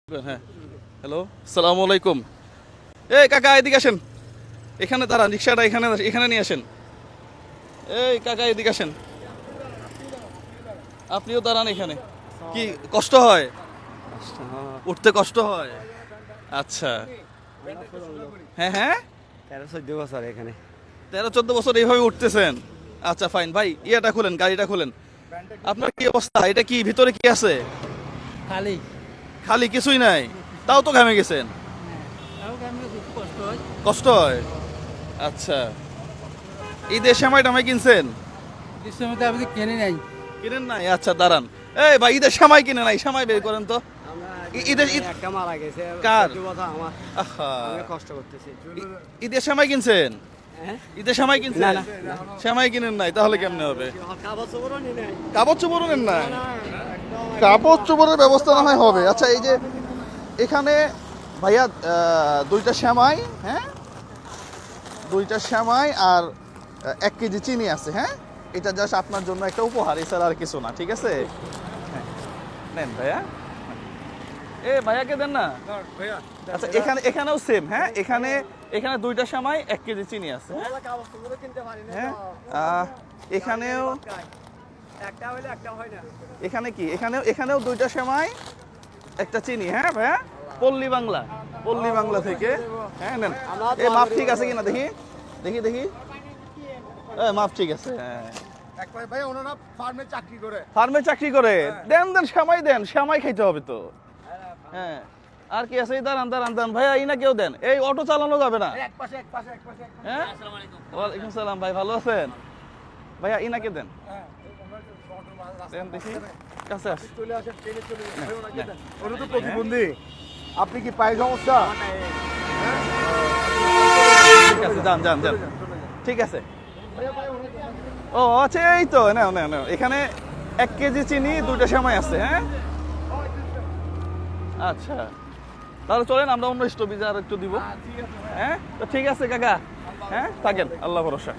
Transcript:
হ্যাঁ, হ্যালো, আসসালামু আলাইকুম। এই কাকা এদিকে আসেন, এখানে দাঁড়ান, রিক্সাটা এখানে এখানে নিয়ে আসেন। এই কাকা এদিকে আসেন, আপনিও দাঁড়ান এখানে। কি কষ্ট হয়? উঠতে কষ্ট হয়? আচ্ছা, হ্যাঁ হ্যাঁ, 13-14 বছর এখানে 13-14 বছর এইভাবে উঠতেছেন। আচ্ছা ফাইন ভাই, ইয়েটা খুলেন, গাড়িটা খুলেন। আপনার কি অবস্থা? এটা কি ভিতরে কি আছে? খালি খালি কিছুই নাই, তাও তো ঘামে গেছেন। কষ্ট হয়? আচ্ছা, ঈদের সময় টামাই কিনছেন? আমি কিনে নাই। কিনেন নাই? আচ্ছা দাঁড়ান, এই ভাই ঈদের সময় কিনে নাই, সময় বের করেন তো। ঈদের একটা মারা গেছে। কার? আমার আহা, আমি কষ্ট করতেছি। ঈদের সময় কিনছেন? হ্যাঁ? ঈদের সময় কিনছেন? না, না। সময় কিনেন নাই, তাহলে কেমনে হবে? কাগজ চোপড়ও নি নাই। কাপড় চোপড় নেন নাই? কাপড় চোপড়ের ব্যবস্থা না হয় হবে। আচ্ছা এই যে এখানে ভাইয়া দুইটা সেমাই, হ্যাঁ, দুইটা সেমাই আর 1 কেজি চিনি আছে, হ্যাঁ, এটা জাস্ট আপনার জন্য একটা উপহার, এছাড়া আর কিছু না, ঠিক আছে? হ্যাঁ, নেন ভাইয়া। এ ভাইয়াকে দেন না। আচ্ছা এখানেও সেম, হ্যাঁ, এখানে দুইটা সেমাই 1 কেজি চিনি আছে, হ্যাঁ? কাগজ চোপড়ও কিনতে পারি না। হ্যাঁ, এখানেও একটা হইলে একটা হয় না। এখানে কি এখানেও দুইটা সেমাই একটা চিনি, হ্যাঁ ভাইয়া, পল্লী বাংলা থেকে, হ্যাঁ নেন। এ মাপ ঠিক আছে কিনা দেখি দেখি দেখি, মাপ ঠিক আছে, হ্যাঁ। ভাই ওনারা ফার্মে চাকরি করে। ফার্মে চাকরি করে? দেন দেন, সেমাই দেন, সেমাই খাইতে হবে তো। হ্যাঁ, আর কি আছে? এই দাঁড়ান দাঁড়ান দাঁড়ান ভাইয়া, এই না কেউ দেন, এই অটো চালানো যাবে না। এক পাশে হ্যাঁ, ওয়ালাইকুম সালাম ভাই, ভালো আছেন? ভাইয়া ইনাকে দেন, দেন দেখি, কাছে আস। চলে আসে, ট্রেনে চলে যাবে ওনাকে দেন। ওরা তো প্রতিবন্ধী। আপনি কি পায়ে সমস্যা? ঠিক আছে, যান যান যান, ঠিক আছে। ও আচ্ছা, এই তো নাও নাও নাও, এখানে 1 কেজি চিনি, দুইটা সেমাই আছে, হ্যাঁ। আচ্ছা, তাহলে চলেন, আমরা অন্য স্টপেজে আর একটু দিব। হ্যাঁ, তো ঠিক আছে কাকা, হ্যাঁ থাকেন, আল্লাহ ভরসা।